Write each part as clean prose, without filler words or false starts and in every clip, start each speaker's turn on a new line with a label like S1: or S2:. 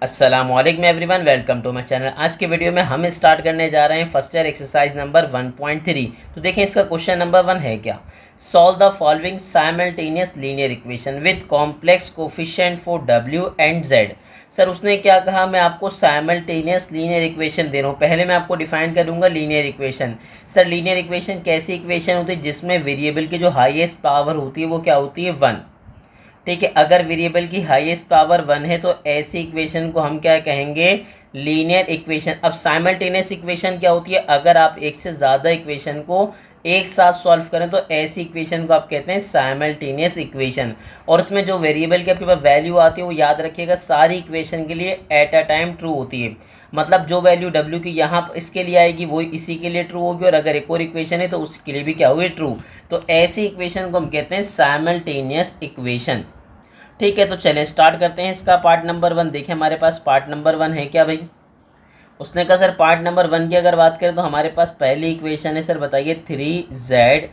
S1: अस्सलामुअलैकुम everyone, welcome to my channel. आज के वीडियो में हम स्टार्ट करने जा रहे हैं फर्स्ट ईयर एक्सरसाइज नंबर 1.3। तो देखें इसका क्वेश्चन नंबर 1 है क्या, solve the following simultaneous linear equation with complex coefficient for W and Z. Sir उसने क्या कहा, मैं आपको साइमल्टेनियस लीनियर इक्वेशन दे रहा हूँ। पहले मैं आपको डिफाइन करूँगा linear equation. Sir linear equation कैसी इक्वेशन होती है जिसमें वेरिएबल की जो हाईएस्ट पावर होती है वो क्या होती है, 1। ठीक है, अगर वेरिएबल की हाईएस्ट पावर 1 है तो ऐसी इक्वेशन को हम क्या कहेंगे, लीनियर इक्वेशन। अब साइमल्टेनियस इक्वेशन क्या होती है, अगर आप एक से ज़्यादा इक्वेशन को एक साथ सॉल्व करें तो ऐसी इक्वेशन को आप कहते हैं साइमल्टेनियस इक्वेशन। और उसमें जो वेरिएबल की आपके पास वैल्यू आती है वो याद रखिएगा सारी इक्वेशन के लिए एट अ टाइम ट्रू होती है। मतलब जो वैल्यू डब्ल्यू की यहाँ इसके लिए आएगी वो इसी के लिए ट्रू होगी, और अगर एक और इक्वेशन है तो उसके लिए भी क्या होगी, ट्रू। तो ऐसी इक्वेशन को हम कहते हैं साइमल्टेनियस इक्वेशन। ठीक है, तो चलें स्टार्ट करते हैं इसका पार्ट नंबर 1। देखें हमारे पास पार्ट नंबर 1 है क्या भाई। उसने कहा सर पार्ट नंबर 1 की अगर बात करें तो हमारे पास पहली इक्वेशन है, सर बताइए 3z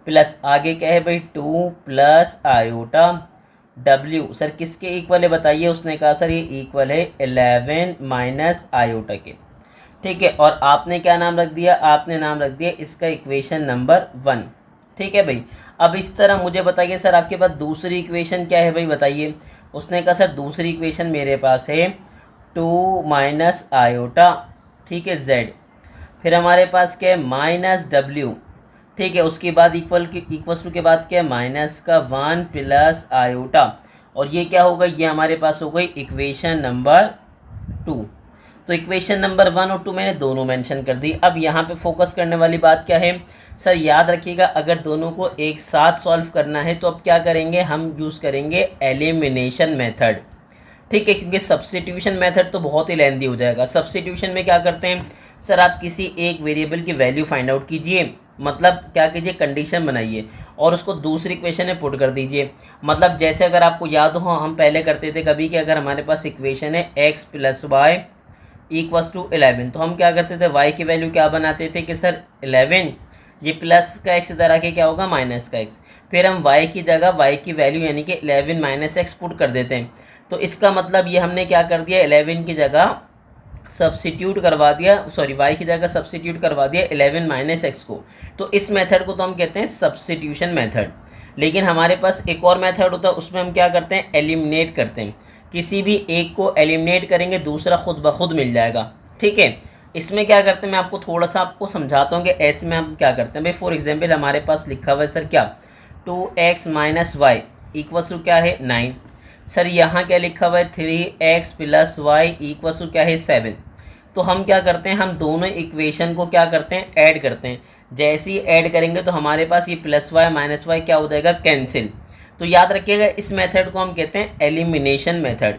S1: प्लस आगे क्या है भाई 2 प्लस आयोटा w। सर किसके इक्वल है बताइए। उसने कहा सर ये इक्वल है 11 माइनस आयोटा के। ठीक है, और आपने क्या नाम रख दिया, आपने नाम रख दिया इसका इक्वेशन नंबर 1। ठीक है भाई, अब इस तरह मुझे बताइए सर आपके पास दूसरी इक्वेशन क्या है भाई बताइए। उसने कहा सर दूसरी इक्वेशन मेरे पास है 2 माइनस आयोटा, ठीक है, z। फिर हमारे पास क्या है माइनस w। ठीक है, उसके बाद इक्वल्स टू के बाद क्या है माइनस का 1 प्लस आयोटा। और ये क्या होगा, ये हमारे पास हो गई इक्वेशन नंबर 2। तो इक्वेशन नंबर 1 और 2 मैंने दोनों मेंशन कर दी। अब यहाँ पे फोकस करने वाली बात क्या है, सर याद रखिएगा अगर दोनों को एक साथ सॉल्व करना है तो अब क्या करेंगे, हम यूज़ करेंगे एलिमिनेशन मेथड। ठीक है, क्योंकि सब्स्टिट्यूशन मेथड तो बहुत ही लेंदी हो जाएगा। सब्स्टिट्यूशन में क्या करते हैं, सर आप किसी एक वेरिएबल की वैल्यू फाइंड आउट कीजिए, मतलब क्या कीजिए, कंडीशन बनाइए और उसको दूसरी इक्वेशन में पुट कर दीजिए। मतलब जैसे अगर आपको याद हो हम पहले करते थे कभी कि अगर हमारे पास इक्वेशन है x plus Y equals to 11, तो हम क्या करते थे, y की वैल्यू क्या बनाते थे कि सर 11, ये प्लस का x इधर आके क्या होगा माइनस का x। फिर हम y की जगह y की वैल्यू यानी कि 11 माइनस x पुट कर देते हैं। तो इसका मतलब ये हमने क्या कर दिया, 11 की जगह सब्सिट्यूट करवा दिया, सॉरी y की जगह सब्सिट्यूट करवा दिया 11 माइनस एक्स को। तो इस मेथड को तो हम कहते हैं सब्सिट्यूशन मेथड। लेकिन हमारे पास एक और मेथड होता है, उसमें हम क्या करते हैं, एलिमिनेट करते हैं। किसी भी एक को एलिमिनेट करेंगे दूसरा खुद ब खुद मिल जाएगा। ठीक है, इसमें क्या करते हैं मैं आपको थोड़ा सा आपको समझाता हूँ कि ऐसे में हम क्या करते हैं भाई। फॉर एग्जांपल हमारे पास लिखा हुआ है सर क्या 2x minus Y equals to क्या है 9। सर यहाँ क्या लिखा हुआ है 3x plus Y equals to क्या है 7। तो हम क्या करते हैं, हम दोनों इक्वेशन को क्या करते हैं, ऐड करते हैं। जैसे ही ऐड करेंगे तो हमारे पास ये प्लस वाई माइनस वाई क्या हो जाएगा, कैंसिल। तो याद रखिएगा इस मेथड को हम कहते हैं एलिमिनेशन मेथड।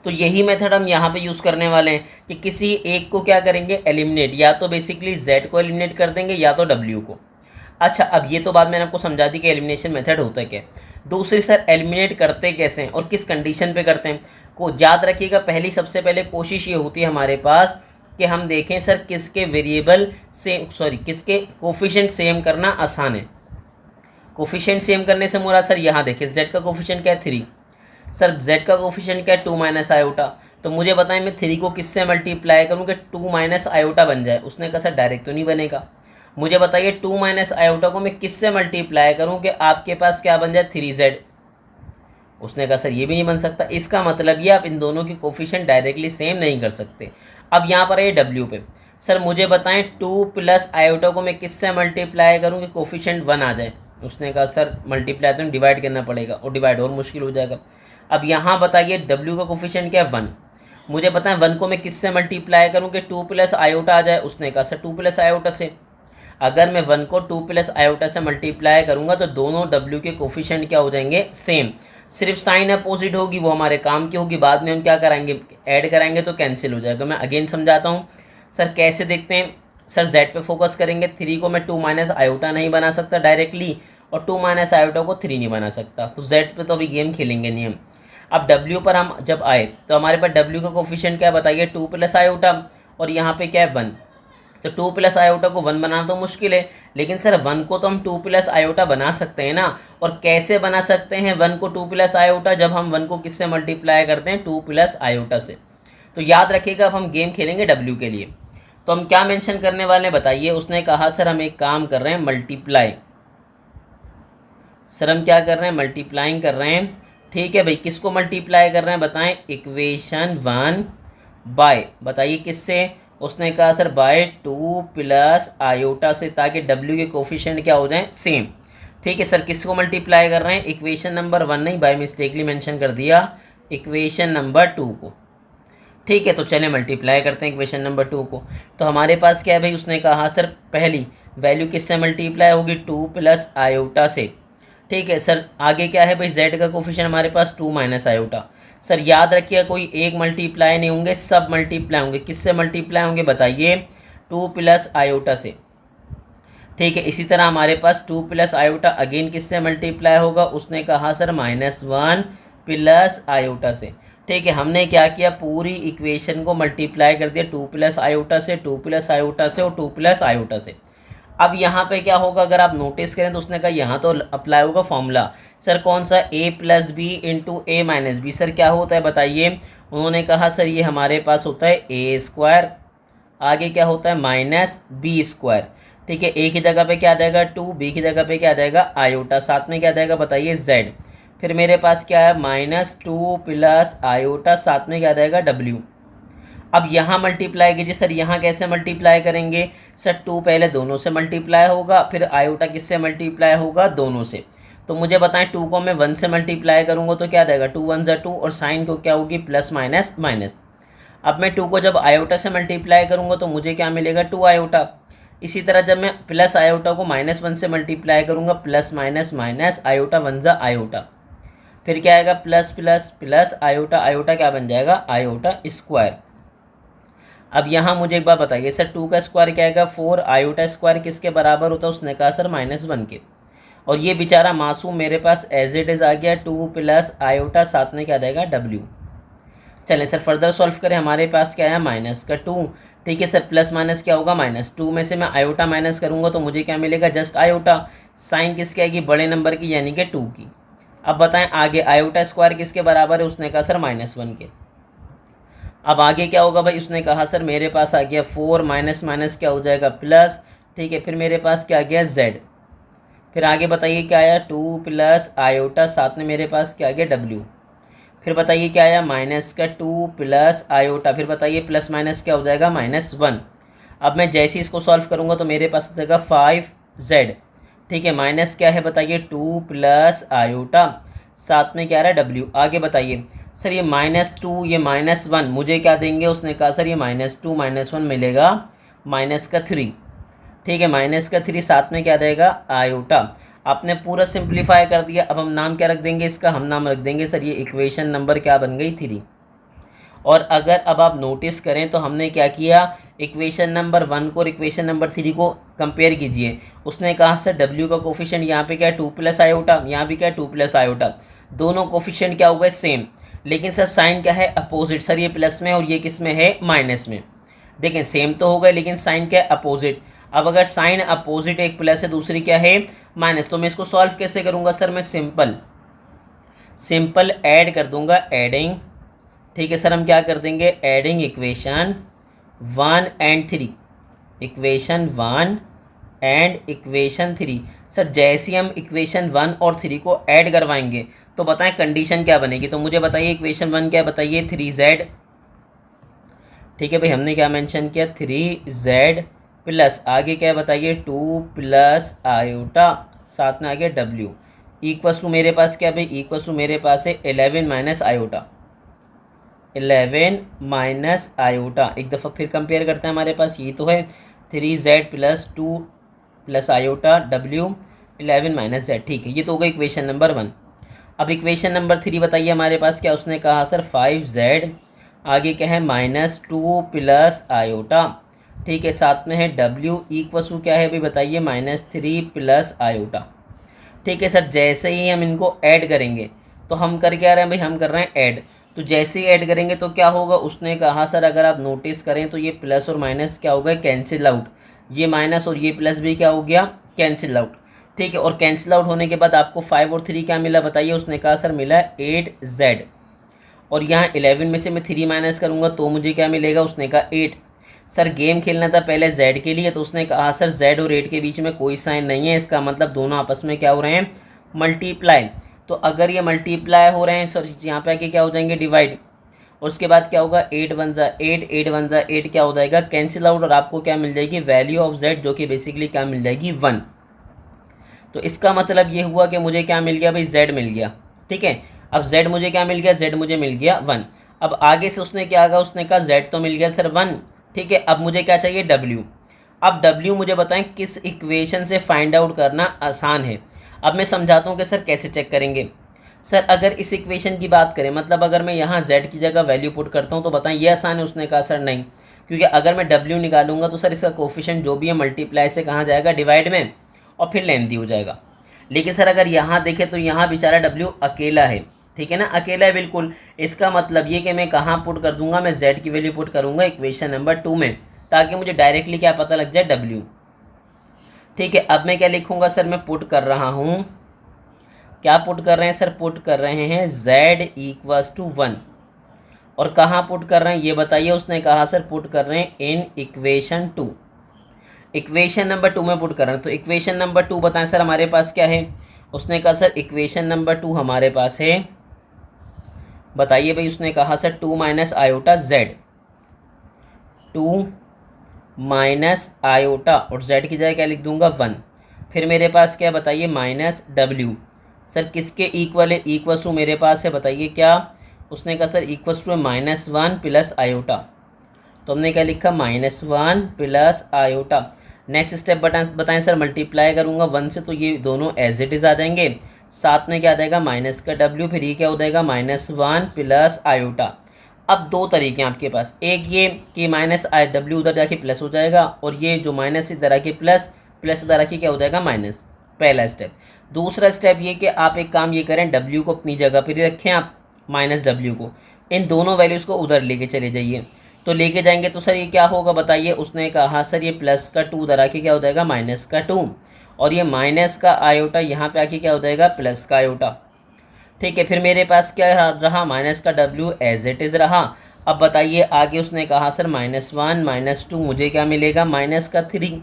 S1: तो यही मेथड हम यहाँ पे यूज़ करने वाले हैं कि किसी एक को क्या करेंगे, एलिमिनेट, या तो बेसिकली z को एलिमिनेट कर देंगे या तो w को। अच्छा, अब ये तो बात मैंने आपको समझा दी कि एलिमिनेशन मेथड होता है क्या। दूसरी सर एलिमिनेट करते कैसे हैं और किस कंडीशन पे करते हैं को याद रखिएगा। पहली सबसे पहले कोशिश ये होती है हमारे पास कि हम देखें सर किसके वेरिएबल सेम, सॉरी किसके कोफिशिएंट सेम करना आसान है। कोफिशिएंट सेम करने से मुराद सर यहाँ देखिए z का कोफिशिएंट क्या है 3, सर z का कोफिशिएंट क्या है 2 माइनस आयोटा। तो मुझे बताएं मैं 3 को किससे मल्टीप्लाई करूँ कि 2 माइनस आयोटा बन जाए। उसने कहा सर डायरेक्ट तो नहीं बनेगा, मुझे बताइए 2 माइनस आयोटा को मैं किससे मल्टीप्लाई करूँ कि आपके पास क्या बन जाए 3z। उसने कहा सर ये भी नहीं बन सकता। इसका मतलब ये आप इन दोनों की कोफिशिएंट डायरेक्टली सेम नहीं कर सकते। अब यहाँ पर है w पे, सर मुझे बताएं 2 प्लस आयोटा को मैं किससे मल्टीप्लाई करूँ कि कोफिशिएंट 1 आ जाए। उसने कहा सर मल्टीप्लाई तो डिवाइड करना पड़ेगा और डिवाइड और मुश्किल हो जाएगा। अब यहाँ बताइए w का कोफिशिएंट क्या है 1, मुझे बताएं 1 को मैं किससे मल्टीप्लाई करूँ कि 2 प्लस आयोटा आ जाए। उसने कहा सर 2 प्लस आयोटा से। अगर मैं 1 को 2 प्लस आयोटा से मल्टीप्लाई करूँगा तो दोनों w के कोफिशिएंट क्या हो जाएंगे, सेम। सिर्फ साइन अपोजिट होगी, वो हमारे काम की होगी। बाद में हम क्या कराएंगे, ऐड कराएंगे तो कैंसिल हो जाएगा। मैं अगेन समझाता हूँ सर कैसे देखते हैं। सर z पे फोकस करेंगे। 3 को मैं 2 माइनस आयोटा नहीं बना सकता डायरेक्टली, और 2 माइनस आयोटा को 3 नहीं बना सकता। तो z पे तो अभी गेम खेलेंगे नहीं हम। अब w पर हम जब आए तो हमारे पास w का कोफिशिएंट क्या बताइए 2 प्लस आयोटा, और यहाँ पे क्या है 1। तो 2 प्लस आयोटा को 1 बनाना तो मुश्किल है, लेकिन सर 1 को तो हम 2 प्लस आयोटा बना सकते हैं ना। और कैसे बना सकते हैं 1 को 2 प्लस आयोटा, जब हम 1 को किससे मल्टीप्लाई करते हैं, 2 प्लस आयोटा से। तो याद रखिएगा, अब हम गेम खेलेंगे W के लिए। तो हम क्या मेंशन करने वाले हैं बताइए। उसने कहा सर हम एक काम कर रहे हैं मल्टीप्लाई, सर हम क्या कर रहे हैं, मल्टीप्लाइंग कर रहे हैं। ठीक है भाई, किसको मल्टीप्लाई कर रहे हैं बताएं, इक्वेशन 1 बाय, बताइए किससे। उसने कहा सर बाय 2 प्लस आयोटा से, ताकि W के कोफिशिएंट क्या हो जाएं, सेम। ठीक है सर, किसको मल्टीप्लाई कर रहे हैं, इक्वेशन नंबर 1 नहीं, बाय मिस्टेकली मेंशन कर दिया इक्वेशन नंबर 2 को। ठीक है, तो चले मल्टीप्लाई करते हैं इक्वेशन नंबर 2 को। तो हमारे पास क्या है भाई, उसने कहा सर पहली वैल्यू किससे मल्टीप्लाई होगी, 2 प्लस आयोटा से। ठीक है सर, आगे क्या है भाई, Z का कोफिशिएंट हमारे पास 2 माइनस आयोटा। सर याद रखिए, कोई एक मल्टीप्लाई नहीं होंगे, सब मल्टीप्लाई होंगे। किससे मल्टीप्लाई होंगे बताइए, 2 प्लस आयोटा से। ठीक है, इसी तरह हमारे पास 2 प्लस आयोटा अगेन किससे मल्टीप्लाई होगा, उसने कहा सर -1 प्लस आयोटा से। ठीक है, हमने क्या किया, पूरी इक्वेशन को मल्टीप्लाई कर दिया 2 प्लस आयोटा से, 2 प्लस आयोटा से और 2 प्लस आयोटा से। अब यहाँ पे क्या होगा, अगर आप नोटिस करें तो उसने कहा यहाँ तो अप्लाई होगा फॉर्मूला। सर कौन सा, a plus B into A minus B. Sir क्या होता है बताइए, उन्होंने कहा सर ये हमारे पास होता है a स्क्वायर, आगे क्या होता है माइनस बी स्क्वायर। ठीक है, a की जगह पे क्या आ जाएगा 2, b की जगह पे क्या आ जाएगा आयोटा, साथ में क्या आ जाएगा बताइए z। फिर मेरे पास क्या है -2 प्लस आयोटा, साथ में क्या आ जाएगा w। अब यहाँ मल्टीप्लाई कीजिए। सर यहाँ कैसे मल्टीप्लाई करेंगे, सर 2 पहले दोनों से मल्टीप्लाई होगा, फिर आयोटा किससे मल्टीप्लाई होगा, दोनों से। तो मुझे बताएं 2 को मैं 1 से मल्टीप्लाई करूँगा तो क्या देगा, 2 1 ज़ा 2, और साइन को क्या होगी प्लस माइनस माइनस। अब मैं 2 को जब आयोटा से मल्टीप्लाई करूँगा तो मुझे क्या मिलेगा, 2 आयोटा। इसी तरह जब मैं प्लस आयोटा को -1 से मल्टीप्लाई करूँगा, प्लस माइनस माइनस आयोटा 1 ज़ा आयोटा, फिर क्या आएगा plus plus plus iota, iota क्या बन जाएगा आयोटा स्क्वायर। अब यहाँ मुझे एक बात बताइए, सर 2 का स्क्वायर क्या आएगा 4, आयोटा स्क्वायर किसके बराबर होता है, उसने कहा सर -1 के। और ये बेचारा मासूम मेरे पास एज इट इज़ आ गया 2 प्लस आयोटा, साथ में क्या देगा W। चलें सर फर्दर सॉल्व करें, हमारे पास क्या है -2। ठीक है सर, प्लस माइनस क्या होगा -2 में से मैं आयोटा माइनस करूँगा तो मुझे क्या मिलेगा, जस्ट आयोटा। साइन किसकी आएगी, बड़े नंबर की यानी कि 2 की। अब बताएं आगे आयोटा स्क्वायर किसके बराबर है, उसने कहा सर -1 के। अब आगे क्या होगा भाई, उसने कहा सर मेरे पास आ गया 4 माइनस माइनस क्या हो जाएगा प्लस। ठीक है, फिर मेरे पास क्या आ गया Z। फिर आगे बताइए क्या आया 2 प्लस आयोटा, साथ में मेरे पास क्या आ गया W। फिर बताइए क्या आया -2 प्लस आयोटा, फिर बताइए प्लस माइनस क्या हो जाएगा -1। अब मैं जैसे इसको सॉल्व करूँगा तो मेरे पास आ जाएगा 5Z। ठीक है, माइनस क्या है बताइए 2 प्लस आयोटा, साथ में क्या आ रहा है W। आगे बताइए सर ये -2 ये -1 मुझे क्या देंगे, उसने कहा सर ये -2 -1 मिलेगा -3। ठीक है, -3 साथ में क्या रहेगा आयोटा। आपने पूरा सिंप्लीफाई कर दिया। अब हम नाम क्या रख देंगे इसका, हम नाम रख देंगे सर ये इक्वेशन नंबर क्या बन गई 3। और अगर अब आप नोटिस करें तो हमने क्या किया, इक्वेशन नंबर 1 को और इक्वेशन नंबर 3 को कंपेयर कीजिए। उसने कहा सर W का कोफिशिएंट यहाँ पे क्या है 2 प्लस आयोटा, यहाँ भी क्या है 2 प्लस आयोटा, दोनों कोफिशिएंट क्या हो गए सेम। लेकिन सर साइन क्या है अपोजिट, सर ये प्लस में और ये किस में है माइनस में। देखें सेम तो हो गए लेकिन साइन क्या है अपोजिट। अब अगर साइन अपोजिट एक प्लस है दूसरी क्या है माइनस, तो मैं इसको सॉल्व कैसे करूँगा, सर मैं सिंपल ऐड कर दूंगा, एडिंग। ठीक है सर, हम क्या कर देंगे adding equation 1 and 3, equation 1 and equation 3। Sir जैसे हम इक्वेशन 1 और 3 को ऐड करवाएंगे तो बताएं कंडीशन क्या बनेगी। तो मुझे बताइए इक्वेशन 1 क्या बताइए 3Z। ठीक है भाई, हमने क्या मेंशन किया 3Z प्लस आगे क्या बताइए 2 प्लस आयोटा, साथ में आगे W इक्वल्स टू मेरे पास क्या भाई, इक्वल्स टू मेरे पास है 11 माइनस आयोटा, 11 माइनस आयोटा। एक दफ़ा फिर कंपेयर करते हैं, हमारे पास ये तो है 3Z plus 2 plus iota W 11 minus Z। ठीक है, ये तो होगा इक्वेशन नंबर 1। अब इक्वेशन नंबर 3 बताइए हमारे पास क्या, उसने कहा सर 5Z आगे क्या है -2 प्लस आयोटा। ठीक है, साथ में है W इक्वल्स टू क्या है भाई बताइए -3 प्लस आयोटा। ठीक है सर, जैसे ही हम इनको ऐड करेंगे तो हम कर क्या रहे हैं भाई, हम कर रहे हैं ऐड। तो जैसे ही ऐड करेंगे तो क्या होगा, उसने कहा सर अगर आप नोटिस करें तो ये प्लस और माइनस क्या होगा कैंसिल आउट। ये माइनस और ये प्लस भी क्या हो गया, कैंसिल आउट। ठीक है, और कैंसिल आउट होने के बाद आपको 5 और 3 क्या मिला बताइए। उसने कहा सर मिला 8z, और यहाँ 11 में से मैं 3 माइनस करूँगा तो मुझे क्या मिलेगा, उसने कहा 8। सर गेम खेलना था पहले z के लिए, तो उसने कहा सर z और 8 के बीच में कोई साइन नहीं है, इसका मतलब दोनों आपस में क्या हो रहे हैं, मल्टीप्लाई। तो अगर ये मल्टीप्लाई हो रहे हैं सर यहाँ पे आके क्या हो जाएंगे, डिवाइड। और उसके बाद क्या होगा, 8 1 जा 8, 8 1 जा 8 क्या हो जाएगा, कैंसिल आउट, और आपको क्या मिल जाएगी, वैल्यू ऑफ z, जो कि बेसिकली क्या मिल जाएगी, 1। तो इसका मतलब ये हुआ कि मुझे क्या मिल गया भाई, z मिल गया। ठीक है, अब z मुझे क्या मिल गया, z मुझे मिल गया 1। अब आगे से उसने क्या कहा, उसने कहा z तो मिल गया सर 1। ठीक है, अब मुझे क्या चाहिए, w। अब w मुझे बताएं किस इक्वेशन से फाइंड आउट करना आसान है। अब मैं समझाता हूँ कि सर कैसे चेक करेंगे। सर अगर इस इक्वेशन की बात करें, मतलब अगर मैं यहाँ z की जगह वैल्यू पुट करता हूँ तो बताएं ये आसान है। उसने कहा सर नहीं, क्योंकि अगर मैं w निकालूंगा तो सर इसका कोफिशिएंट जो भी है मल्टीप्लाई से कहाँ जाएगा, डिवाइड में, और फिर लेंथी हो जाएगा। लेकिन सर अगर यहाँ देखें तो यहाँ बेचारा w अकेला है। ठीक है ना, अकेला है बिल्कुल। इसका मतलब ये कि मैं कहाँ पुट कर दूंगा, मैं z की वैल्यू पुट करूँगा इक्वेशन नंबर 2 में, ताकि मुझे डायरेक्टली क्या पता लग जाए, w। ठीक है, अब मैं क्या लिखूँगा सर, मैं पुट कर रहा हूँ, क्या पुट कर रहे हैं सर, पुट कर रहे हैं z इक्वल्स टू 1। और कहाँ पुट कर रहे हैं ये बताइए। उसने कहा सर पुट कर रहे हैं इन इक्वेशन 2, इक्वेशन नंबर 2 में पुट कर रहे हैं। तो इक्वेशन नंबर 2 बताएं सर हमारे पास क्या है। उसने कहा सर इक्वेशन नंबर 2 हमारे पास है, बताइए भाई। उसने कहा sir 2 minus iota z, 2 minus iota, और z की जगह क्या लिख दूंगा, 1। फिर मेरे पास क्या बताइए, माइनस w। सर किसके इक्वल है, इक्वल्स टू मेरे पास है, बताइए क्या। उसने कहा सर इक्वल्स टू है -1 प्लस आयोटा। तो हमने क्या लिखा, -1 प्लस आयोटा। नेक्स्ट स्टेप बताएं सर, मल्टीप्लाई करूँगा 1 से तो ये दोनों एज इट इज़ आ जाएंगे, साथ में क्या आ जाएगा, माइनस का w, फिर ये क्या हो जाएगा, -1 प्लस आयोटा। अब दो तरीके हैं आपके पास, एक ये कि -w उधर जाके प्लस हो जाएगा, और ये जो माइनस इधर आके प्लस, प्लस इधर आके क्या हो जाएगा, माइनस। पहला स्टेप। दूसरा स्टेप ये कि आप एक काम ये करें, w को अपनी जगह पर ही रखें आप, -w को, इन दोनों वैल्यूज़ को उधर लेके चले जाइए। तो लेके जाएंगे तो सर ये क्या होगा बताइए। उसने कहा सर ये प्लस का 2 उधर आके क्या हो जाएगा, माइनस का 2, और ये माइनस का आयोटा यहाँ पे आके क्या हो जाएगा, प्लस का आयोटा। ठीक है, फिर मेरे पास क्या रहा, माइनस का w एज इट इज़ रहा। अब बताइए आगे। उसने कहा सर -1 -2 मुझे क्या मिलेगा, माइनस का 3,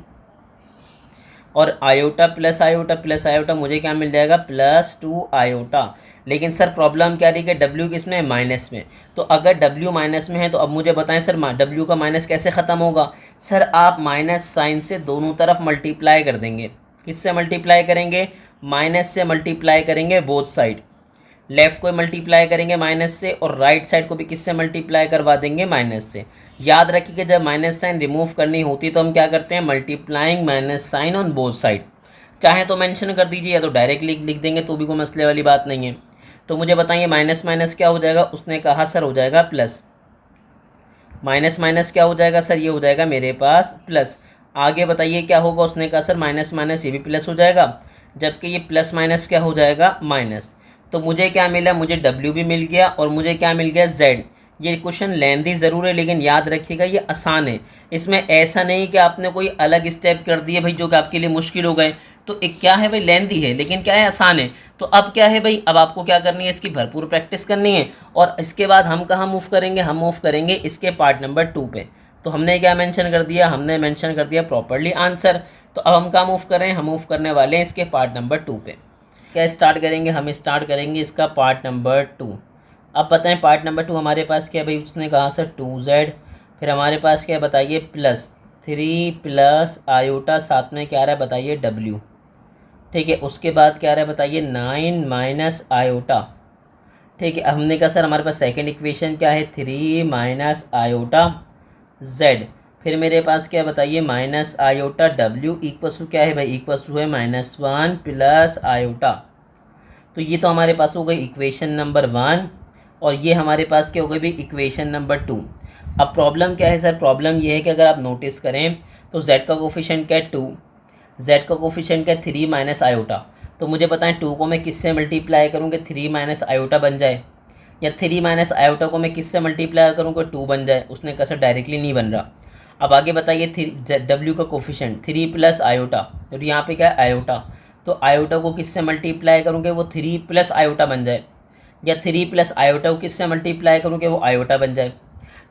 S1: और iota plus iota plus iota मुझे क्या मिल जाएगा, +2 आयोटा। लेकिन सर प्रॉब्लम क्या रही कि w किस में है, माइनस में। तो अगर w माइनस में है तो अब मुझे बताएं सर w का माइनस कैसे ख़त्म होगा। सर आप माइनस साइन से दोनों तरफ मल्टीप्लाई कर देंगे। किससे मल्टीप्लाई करेंगे, माइनस से मल्टीप्लाई करेंगे, बोथ साइड। लेफ़्ट को मल्टीप्लाई करेंगे माइनस से, और राइट साइड को भी किससे मल्टीप्लाई करवा देंगे, माइनस से। याद रखिए कि जब माइनस साइन रिमूव करनी होती है तो हम क्या करते हैं, multiplying minus sign on both side. चाहे तो मेंशन कर दीजिए या तो डायरेक्टली लिख देंगे, तो भी कोई मसले वाली बात नहीं है। तो मुझे बताइए माइनस माइनस क्या हो जाएगा। उसने कहा सर हो जाएगा प्लस, माइनस माइनस क्या हो जाएगा सर, ये हो जाएगा मेरे पास प्लस। आगे बताइए क्या होगा। उसने कहा सर माइनस माइनस ये भी प्लस हो जाएगा, जबकि ये प्लस माइनस क्या हो जाएगा, माइनस। तो मुझे क्या मिला, मुझे w भी मिल गया, और मुझे क्या मिल गया, z। ये क्वेश्चन लेंथी ज़रूर है, लेकिन याद रखिएगा ये आसान है। इसमें ऐसा नहीं कि आपने कोई अलग स्टेप कर दिए भाई जो कि आपके लिए मुश्किल हो गए। तो एक क्या है भाई, लेंथी है, लेकिन क्या है, आसान है। तो अब क्या है भाई, अब आपको क्या करनी है, इसकी भरपूर प्रैक्टिस करनी है। और इसके बाद हम कहाँ मूव करेंगे, हम मूव करेंगे इसके पार्ट नंबर 2 पे। तो हमने क्या मेंशन कर दिया, हमने मेंशन कर दिया प्रॉपर्ली आंसर। तो अब हम कहाँ मूव कर रहे हैं, हम मूव करने वाले हैं इसके पार्ट नंबर 2 पे। क्या स्टार्ट करेंगे, हम स्टार्ट करेंगे इसका पार्ट नंबर 2। अब बताएं पार्ट नंबर 2 हमारे पास क्या है भाई। उसने कहा सर 2z, फिर हमारे पास क्या बताइए, +3 प्लस आयोटा, साथ में क्या रहा है बताइए, w। ठीक है, उसके बाद क्या रहा है बताइए, 9 माइनस आयोटा। ठीक है, हमने कहा सर हमारे पास सेकंड इक्वेशन क्या है, 3 माइनस आयोटा z। फिर मेरे पास क्या बताइए, minus iota w equals to क्या है भाई, इक्वल्स टू है -1 प्लस आयोटा। तो ये तो हमारे पास हो गई इक्वेशन नंबर 1, और ये हमारे पास क्या हो गई भाई, इक्वेशन नंबर 2। अब प्रॉब्लम क्या है सर, प्रॉब्लम ये है कि अगर आप नोटिस करें तो z का कोफिशिएंट क्या है, 2, z का कोफिशिएंट क्या है, 3 माइनस आयोटा। तो मुझे बताएं 2 को मैं किससे मल्टीप्लाई करूँगा, 3 माइनस आयोटा बन जाए, या 3 माइनस आयोटा को मैं किससे मल्टीप्लाई करूँगा, 2 बन जाए। उसने कहा सर डायरेक्टली नहीं बन रहा। अब आगे बताइए डब्ल्यू का कोफिशिएंट 3 प्लस आयोटा, और यहाँ पे क्या है आयोटा, तो आयोटा को किससे मल्टीप्लाई करूँगे वो 3 प्लस आयोटा बन जाए, या 3 प्लस आयोटा को किससे मल्टीप्लाई करूँगे वो आयोटा बन जाए।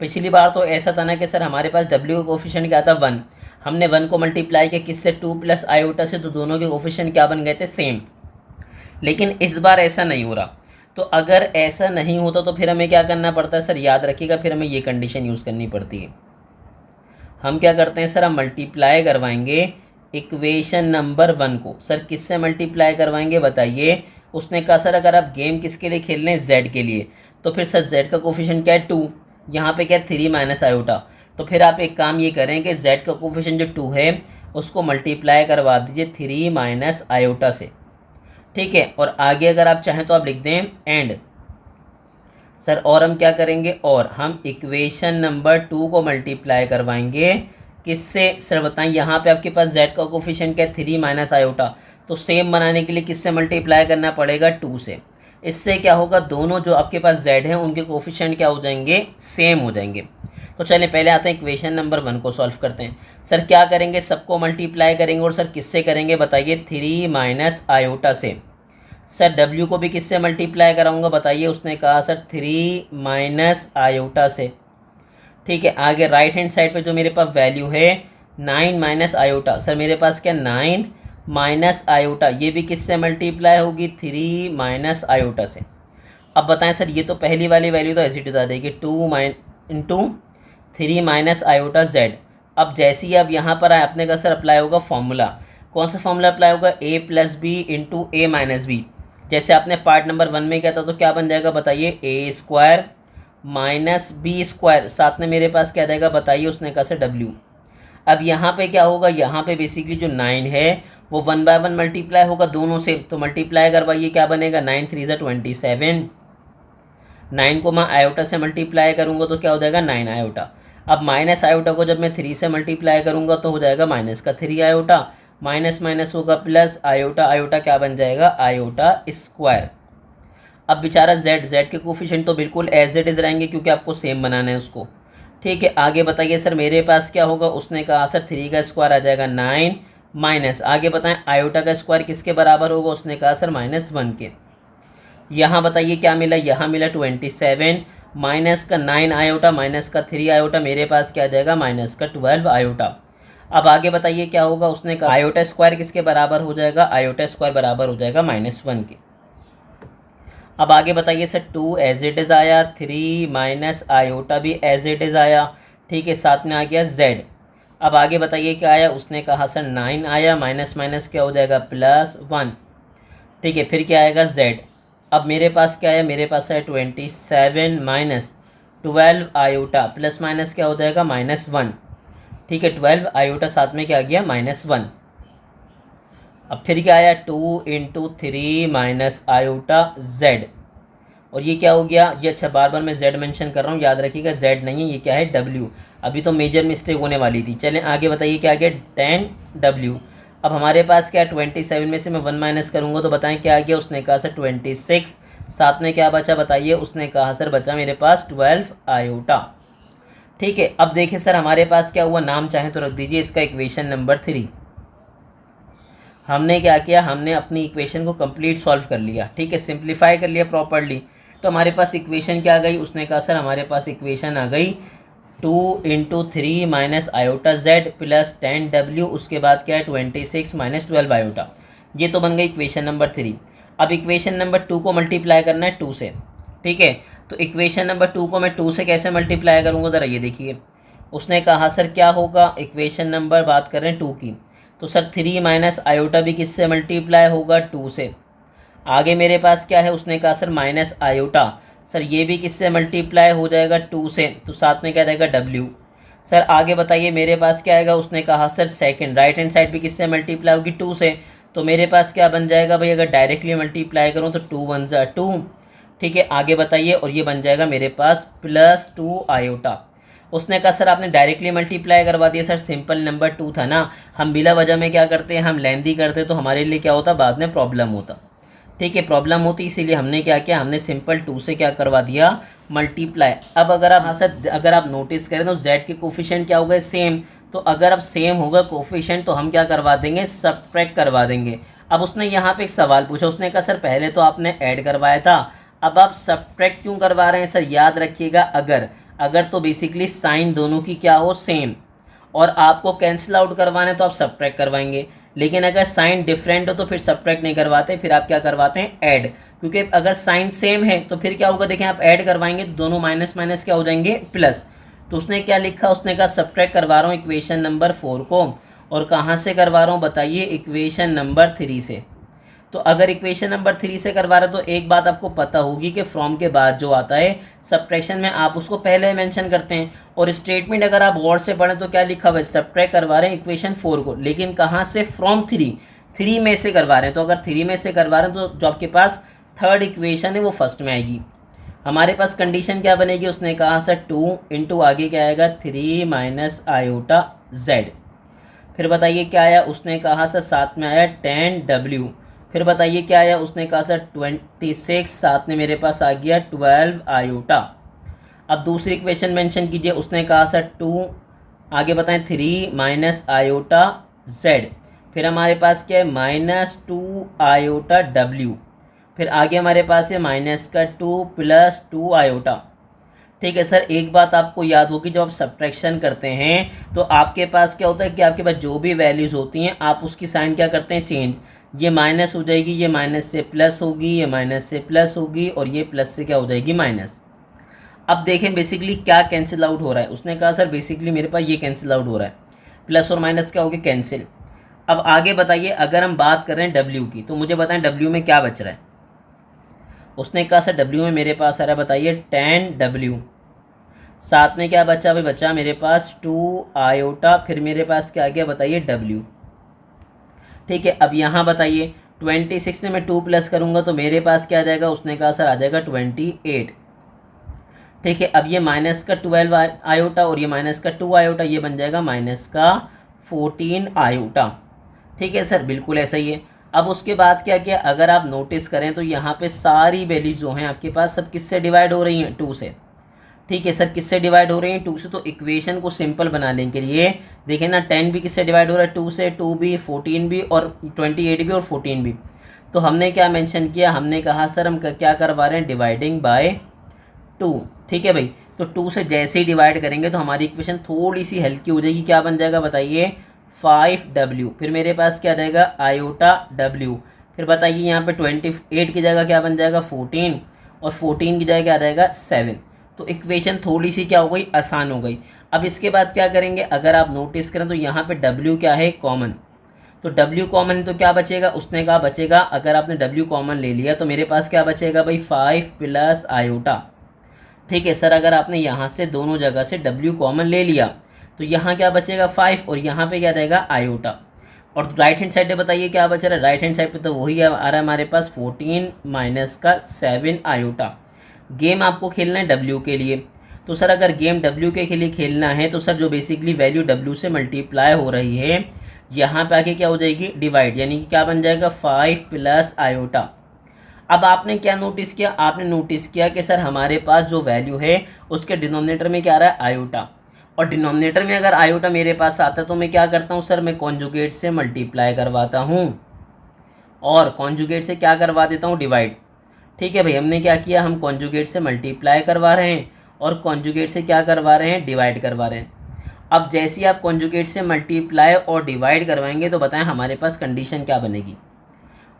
S1: पिछली बार तो ऐसा था ना कि सर हमारे पास डब्ल्यू का कोफिशिएंट क्या था 1, हमने 1 को मल्टीप्लाई किया किससे 2 प्लस आयोटा से, तो दोनों के कोफिशिएंट क्या बन गए थे सेम। लेकिन इस बार ऐसा नहीं हो रहा, तो अगर ऐसा नहीं होता तो फिर हमें क्या करना पड़ता है सर, याद रखिएगा, फिर हमें ये कंडीशन यूज़ करनी पड़ती है। हम क्या करते हैं सर, हम मल्टीप्लाई करवाएंगे इक्वेशन नंबर 1 को। सर किससे मल्टीप्लाई करवाएंगे बताइए। उसने कहा सर अगर आप गेम किसके लिए खेल रहे हैं जेड के लिए, तो फिर सर जेड का कोफिशिएंट क्या है 2, यहाँ पे क्या है 3 माइनस आयोटा, तो फिर आप एक काम ये करें कि जेड का कोफिशिएंट जो 2 है उसको मल्टीप्लाई करवा दीजिए 3 माइनस आयोटा से, ठीक है। और आगे अगर आप चाहें तो आप लिख दें एंड सर, और हम क्या करेंगे, और हम इक्वेशन नंबर 2 को मल्टीप्लाई करवाएंगे किससे सर बताएं। यहाँ पे आपके पास z का कोफिशिएंट क्या है 3 माइनस आयोटा, तो सेम बनाने के लिए किससे मल्टीप्लाई करना पड़ेगा 2 से। इससे क्या होगा, दोनों जो आपके पास z हैं उनके कोफिशिएंट क्या हो जाएंगे, सेम हो जाएंगे। तो चलिए पहले आते हैं इक्वेशन नंबर 1 को सॉल्व करते हैं। सर क्या करेंगे, सबको मल्टीप्लाई करेंगे, और सर किससे करेंगे बताइए 3 माइनस आयोटा से। सर w को भी किससे मल्टीप्लाई कराऊंगा बताइए, उसने कहा सर 3 माइनस आयोटा से, ठीक है। आगे राइट हैंड साइड पे जो मेरे पास वैल्यू है 9 माइनस आयोटा, सर मेरे पास क्या 9 माइनस आयोटा, ये भी किससे मल्टीप्लाई होगी 3 माइनस आयोटा से। अब बताएं सर, ये तो पहली वाली वैल्यू तो ऐसी आ जाएगी 2 इंटू 3 माइनस आयोटा जेड। अब जैसे ही अब यहाँ पर आए अपने का सर अप्लाई होगा फॉर्मूला, कौन सा फॉर्मूला अप्लाई होगा, ए plus B into A minus B. जैसे आपने पार्ट नंबर 1 में किया था तो क्या बन जाएगा बताइए, ए स्क्वायर माइनस बी स्क्वायर, साथ में मेरे पास क्या रहेगा बताइए, उसने कहा सर डब्ल्यू। अब यहाँ पे क्या होगा, यहाँ पे बेसिकली जो 9 है वो 1 बाय 1 मल्टीप्लाई होगा दोनों से, तो मल्टीप्लाई करवाइए क्या बनेगा 9 3 ज़ा 27, 9 को मैं आयोटा से मल्टीप्लाई करूँगा तो क्या हो जाएगा 9 आयोटा। अब माइनस आयोटा को जब मैं 3 से मल्टीप्लाई करूँगा तो हो जाएगा माइनस का 3 आयोटा, माइनस माइनस होगा प्लस, आयोटा आयोटा क्या बन जाएगा आयोटा स्क्वायर। अब बेचारा z के कोफिशिएंट तो बिल्कुल एज इट इज़ रहेंगे क्योंकि आपको सेम बनाना है उसको, ठीक है। आगे बताइए सर मेरे पास क्या होगा, उसने कहा सर 3 का स्क्वायर आ जाएगा 9 माइनस, आगे बताएं आयोटा का स्क्वायर किसके बराबर होगा, उसने कहा सर -1 के। यहाँ बताइए क्या मिला, यहाँ मिला 27 माइनस का 9 आयोटा माइनस का 3 आयोटा, मेरे पास क्या आ जाएगा माइनस का 12 आयोटा। अब आगे बताइए क्या होगा, उसने कहा आयोटा स्क्वायर किसके बराबर हो जाएगा, आयोटा स्क्वायर बराबर हो जाएगा -1 के। अब आगे बताइए सर 2 एज इट इज़ आया, 3 माइनस आयोटा भी एज इट इज़ आया, ठीक है, साथ में आ गया z। अब आगे बताइए क्या आया, उसने कहा सर 9 आया, माइनस माइनस क्या हो जाएगा +1, ठीक है, फिर क्या आएगा z। अब मेरे पास क्या है, मेरे पास है 27 माइनस 12 आयोटा, प्लस माइनस क्या हो जाएगा -1, ठीक है, 12 आयोटा साथ में क्या आ गया -1। अब फिर क्या आया 2 इंटू 3 माइनस आयोटा z, और ये क्या हो गया, ये अच्छा बार बार मैं z मेंशन कर रहा हूँ, याद रखिएगा z नहीं है, ये क्या है w, अभी तो मेजर मिस्टेक होने वाली थी। चलें आगे बताइए क्या आ गया 10w। अब हमारे पास क्या 27 में से मैं 1 माइनस करूँगा तो बताएं क्या आ गया, उसने कहा सर 26, साथ में क्या बचा बताइए, उसने कहा सर बचा मेरे पास 12 आयोटा, ठीक है। अब देखिए सर हमारे पास क्या हुआ, नाम चाहे तो रख दीजिए इसका इक्वेशन नंबर 3। हमने क्या किया, हमने अपनी इक्वेशन को कंप्लीट सॉल्व कर लिया, ठीक है, सिंप्लीफाई कर लिया प्रॉपर्ली। तो हमारे पास इक्वेशन क्या आ गई, उसने कहा सर हमारे पास इक्वेशन आ गई 2 into 3 minus iota Z plus 10w, उसके बाद क्या है 26 माइनस 12 आयोटा। ये तो बन गई इक्वेशन नंबर 3। अब इक्वेशन नंबर 2 को मल्टीप्लाई करना है 2 से, ठीक है। तो इक्वेशन नंबर 2 को मैं 2 से कैसे मल्टीप्लाई करूँगा, ज़रा ये देखिए। उसने कहा सर क्या होगा, इक्वेशन नंबर बात कर रहे हैं 2 की, तो सर 3 माइनस आयोटा भी किससे मल्टीप्लाई होगा 2 से। आगे मेरे पास क्या है, उसने कहा सर माइनस आयोटा, सर ये भी किससे मल्टीप्लाई हो जाएगा 2 से, तो साथ में क्या रहेगा w। सर आगे बताइए मेरे पास क्या आएगा, उसने कहा sir second right hand side भी किससे मल्टीप्लाई होगी 2 से, तो मेरे पास क्या बन जाएगा भाई, अगर डायरेक्टली मल्टीप्लाई करूँ तो 2 1 ज़ा 2, ठीक है। आगे बताइए, और ये बन जाएगा मेरे पास +2 आयोटा। उसने कहा सर आपने डायरेक्टली मल्टीप्लाई करवा दिया, सर सिंपल नंबर 2 था ना, हम बिला वजह में क्या करते हैं, हम लेंदी करते तो हमारे लिए क्या होता, बाद में प्रॉब्लम होता, ठीक है, प्रॉब्लम होती इसीलिए हमने क्या किया, हमने सिंपल 2 से क्या करवा दिया, मल्टीप्लाई। अब अगर आप अगर आप नोटिस करें तो z के कोफिशिएंट क्या हो गए, सेम। तो अगर अब सेम होगा कोफिशिएंट तो हम क्या करवा देंगे, सब्ट्रैक्ट करवा देंगे। अब उसने यहाँ पे एक सवाल पूछा, उसने कहा सर पहले तो आपने ऐड करवाया था, अब आप सब्ट्रैक्ट क्यों करवा रहे हैं। सर याद रखिएगा, अगर तो बेसिकली साइन दोनों की क्या हो, सेम, और आपको कैंसिल आउट करवाना है तो आप सब्ट्रैक्ट करवाएंगे। लेकिन अगर साइन डिफरेंट हो तो फिर सब्ट्रैक्ट नहीं करवाते, फिर आप क्या करवाते हैं, ऐड। क्योंकि अगर साइन सेम है तो फिर क्या होगा, देखें आप ऐड करवाएंगे तो दोनों माइनस माइनस क्या हो जाएंगे, प्लस। तो उसने क्या लिखा, उसने कहा सब्ट्रैक्ट करवा रहा हूँ इक्वेशन नंबर 4 को, और कहाँ से करवा रहा हूँ बताइए, इक्वेशन नंबर 3 से। तो अगर इक्वेशन नंबर 3 से करवा रहे तो एक बात आपको पता होगी कि फ्रॉम के बाद जो आता है सब्ट्रैक्शन में आप उसको पहले मेंशन करते हैं। और स्टेटमेंट अगर आप गौर से पढ़ें तो क्या लिखा हुआ है, सब्ट्रैक्ट करवा रहे हैं इक्वेशन 4 को, लेकिन कहाँ से, फ्रॉम 3 में से करवा रहे हैं। तो अगर 3 में से करवा रहे हैं तो जो आपके पास थर्ड इक्वेशन है वो फर्स्ट में आएगी। हमारे पास कंडीशन क्या बनेगी, उसने कहा सर 2 इंटू आगे क्या आएगा, 3 माइनस आयोटा z। फिर बताइए क्या आया, उसने कहा सर साथ में आया 10w। फिर बताइए क्या आया, उसने कहा सर 26, साथ में मेरे पास आ गया 12 आयोटा। अब दूसरी इक्वेशन मेंशन कीजिए, उसने कहा सर 2, आगे बताएं 3 माइनस आयोटा z। फिर हमारे पास क्या है, -2 आयोटा w। फिर आगे हमारे पास है माइनस का 2 प्लस 2 आयोटा। ठीक है सर, एक बात आपको याद होगी, जब आप सब्ट्रैक्शन करते हैं तो आपके पास क्या होता है कि आपके पास जो भी वैल्यूज़ होती हैं आप उसकी साइन क्या करते हैं, चेंज। ये माइनस हो जाएगी, ये माइनस से प्लस होगी, ये माइनस से प्लस होगी, और ये प्लस से क्या हो जाएगी, माइनस। अब देखें बेसिकली क्या कैंसिल आउट हो रहा है, उसने कहा सर बेसिकली मेरे पास ये कैंसिल आउट हो रहा है, प्लस और माइनस क्या हो गया, कैंसिल। अब आगे बताइए, अगर हम बात कर रहे हैं डब्ल्यू की तो मुझे बताएं डब्ल्यू में क्या बच रहा है। उसने कहा सर डब्ल्यू में मेरे पास आ रहा है, बताइए 10w। साथ में क्या बचा भाई, बचा मेरे पास 2 आयोटा, फिर मेरे पास क्या आ गया बताइए, w। ठीक है, अब यहाँ बताइए 26 में मैं 2 प्लस करूँगा तो मेरे पास क्या आ जाएगा, उसने कहा सर आ जाएगा 28। ठीक है, अब ये माइनस का 12 आयोटा और ये माइनस का 2 आयोटा, ये बन जाएगा माइनस का 14 आयोटा। ठीक है सर, बिल्कुल ऐसा ही है। अब उसके बाद क्या किया, अगर आप नोटिस करें तो यहाँ पे सारी वैल्यूज जो हैं आपके पास सब किससे डिवाइड हो रही हैं, 2 से। ठीक है सर, किससे डिवाइड हो रही हैं, 2 से। तो इक्वेशन को सिंपल बनाने के लिए देखें ना, 10 भी किससे डिवाइड हो रहा है, 2 से, 2 भी, 14 भी, और 28 भी और 14 भी। तो हमने क्या मेंशन किया, हमने कहा सर हम क्या करवा रहे हैं, डिवाइडिंग बाय 2। ठीक है भाई, तो 2 से जैसे ही डिवाइड करेंगे तो हमारी इक्वेशन थोड़ी सी हल्की हो जाएगी। क्या बन जाएगा बताइए, 5w। फिर मेरे पास क्या रहेगा, आयोटा w। फिर बताइए यहाँ पे 28 की जगह क्या बन जाएगा, 14, और 14 की जगह क्या रहेगा, 7। तो इक्वेशन थोड़ी सी क्या हो गई, आसान हो गई। अब इसके बाद क्या करेंगे, अगर आप नोटिस करें तो यहाँ पे w क्या है, कॉमन। तो w कॉमन है तो क्या बचेगा, उसने कहा बचेगा, अगर आपने w कॉमन ले लिया तो मेरे पास क्या बचेगा भाई, 5 प्लस आयोटा। ठीक है सर, अगर आपने यहाँ से दोनों जगह से w कॉमन ले लिया तो यहाँ क्या बचेगा, 5, और यहाँ पे क्या रहेगा, आयोटा। और राइट हैंड साइड पे बताइए क्या बच रहा है, राइट हैंड साइड पे तो वही आ रहा है हमारे पास 14 माइनस का 7 आयोटा। गेम आपको खेलना है w के लिए, तो सर अगर गेम w के लिए खेलना है तो सर जो बेसिकली वैल्यू w से मल्टीप्लाई हो रही है यहाँ पे आके क्या हो जाएगी, डिवाइड, यानी कि क्या बन जाएगा, 5 प्लस आयोटा। अब आपने क्या नोटिस किया, आपने नोटिस किया कि सर हमारे पास जो वैल्यू है उसके डिनोमिनेटर में क्या आ रहा है, आयोटा। और डिनोमिनेटर में अगर आयोटा मेरे पास आता है तो मैं क्या करता हूँ सर, मैं कॉन्जुगेट से मल्टीप्लाई करवाता हूँ और कॉन्जुगेट से क्या करवा देता हूँ, डिवाइड। ठीक है भाई, हमने क्या किया, हम कॉन्जुगेट से मल्टीप्लाई करवा रहे हैं और कॉन्जुगेट से क्या करवा रहे हैं, डिवाइड करवा रहे हैं। अब जैसे ही आप कॉन्जुगेट से मल्टीप्लाई और डिवाइड करवाएंगे तो बताएं हमारे पास कंडीशन क्या बनेगी।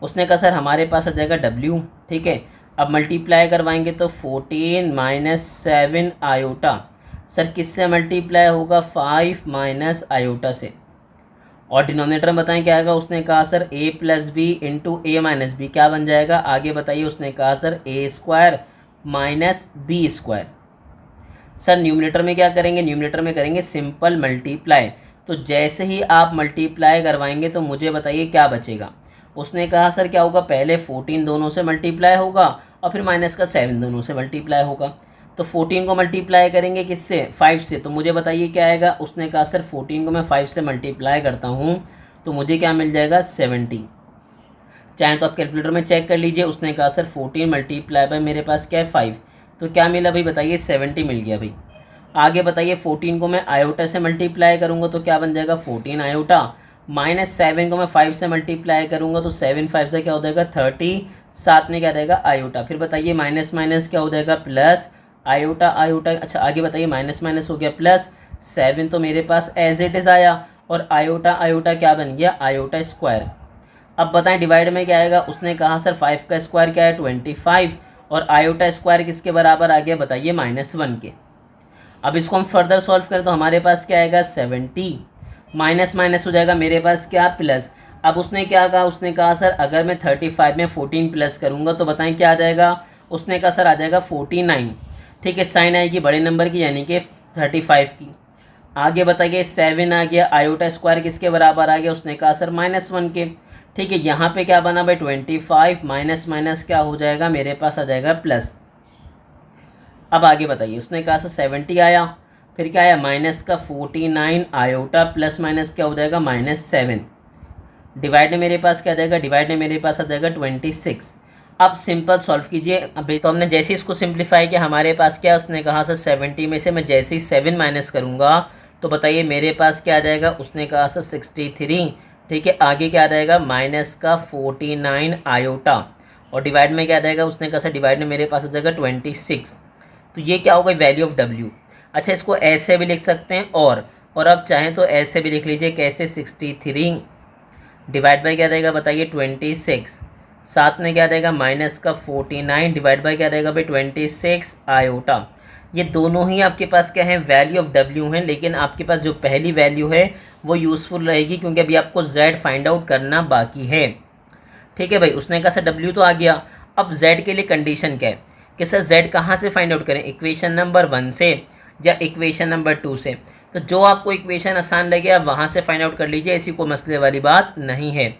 S1: उसने कहा सर हमारे पास आ जाएगा w। ठीक है, अब मल्टीप्लाई करवाएंगे तो 14 माइनस 7 आयोटा, सर किससे मल्टीप्लाई होगा, 5 माइनस आयोटा से। और डिनोमिनेटर में बताएं क्या आएगा, उसने कहा sir a plus B into A minus B, क्या बन जाएगा आगे बताइए, उसने कहा sir a square minus B square. Sir numerator में क्या करेंगे, न्यूमिनेटर में करेंगे सिंपल मल्टीप्लाई। तो जैसे ही आप मल्टीप्लाई करवाएंगे तो मुझे बताइए क्या बचेगा। उसने कहा सर क्या होगा, पहले 14 दोनों से मल्टीप्लाई होगा और फिर माइनस का 7 दोनों से मल्टीप्लाई होगा। तो 14 को मल्टीप्लाई करेंगे किससे, 5 से, तो मुझे बताइए क्या आएगा। उसने कहा सर 14 को मैं 5 से मल्टीप्लाई करता हूँ तो मुझे क्या मिल जाएगा, 70। चाहें तो आप कैलकुलेटर में चेक कर लीजिए। उसने कहा सर 14 मल्टीप्लाई बाय मेरे पास क्या है 5, तो क्या मिला भाई बताइए 70 मिल गया भाई। आगे बताइए 14 को मैं आयोटा से मल्टीप्लाई करूँगा तो क्या बन जाएगा 14 आयोटा, माइनस 7 को मैं 5 से मल्टीप्लाई करूँगा तो 7 5 से क्या हो जाएगा 30, साथ में क्या रहेगा आयोटा। फिर बताइए माइनस माइनस क्या हो जाएगा प्लस, आयोटा आयोटा, अच्छा आगे बताइए माइनस माइनस हो गया प्लस, 7 तो मेरे पास एज इट इज़ आया और आयोटा आयोटा क्या बन गया आयोटा स्क्वायर। अब बताएं डिवाइड में क्या आएगा, उसने कहा सर 5 का स्क्वायर क्या है 25 और आयोटा स्क्वायर किसके बराबर आ गया बताइए -1 के। अब इसको हम फर्दर सॉल्व करें तो हमारे पास क्या आएगा 70, माइनस माइनस हो जाएगा मेरे पास क्या प्लस। अब उसने क्या कहा, उसने कहा सर अगर मैं 35 में 14 प्लस करूँगा तो बताएं क्या आ जाएगा, उसने कहा सर आ जाएगा 49। ठीक है, साइन आएगी बड़े नंबर की यानी कि 35 की। आगे बताइए 7 आ गया, आयोटा स्क्वायर किसके बराबर आ गया, उसने कहा सर -1 के। ठीक है, यहाँ पे क्या बना भाई 25, माइनस माइनस क्या हो जाएगा मेरे पास आ जाएगा प्लस। अब आगे बताइए उसने कहा सर 70 आया, फिर क्या आया माइनस का 49 आयोटा प्लस माइनस क्या हो जाएगा -7, डिवाइड में मेरे पास क्या आ जाएगा, डिवाइड में मेरे पास आ जाएगा 26। अब सिंपल सॉल्व कीजिए। अब तो हमने जैसे इसको सिंप्लीफाई किया हमारे पास क्या, उसने कहा सर 70 में से मैं जैसे ही 7 माइनस करूँगा तो बताइए मेरे पास क्या आ जाएगा, उसने कहा सर 63। ठीक है, आगे क्या आ जाएगा माइनस का 49 आयोटा और डिवाइड में क्या आ जाएगा, उसने कहा सर डिवाइड में मेरे पास आ जाएगा 26। तो ये क्या होगा वैल्यू ऑफ डब्ल्यू। अच्छा इसको ऐसे भी लिख सकते हैं और अब चाहें तो ऐसे भी लिख लीजिए कैसे 63 डिवाइड बाई क्या रहेगा बताइए 26, साथ में क्या रहेगा माइनस का 49 डिवाइड बाई क्या रहेगा भाई 26 आयोटा। ये दोनों ही आपके पास क्या है वैल्यू ऑफ डब्ल्यू हैं, लेकिन आपके पास जो पहली वैल्यू है वो यूज़फुल रहेगी क्योंकि अभी आपको जेड फाइंड आउट करना बाकी है। ठीक है भाई, उसने कहा सर डब्ल्यू तो आ गया। अब जेड के लिए कंडीशन क्या है कि सर जेड कहाँ से फाइंड आउट करें, इक्वेशन नंबर 1 से या इक्वेशन नंबर 2 से। तो जो आपको इक्वेशन आसान लगे आप वहाँ से फाइंड आउट कर लीजिए, ऐसी कोई मसले वाली बात नहीं है।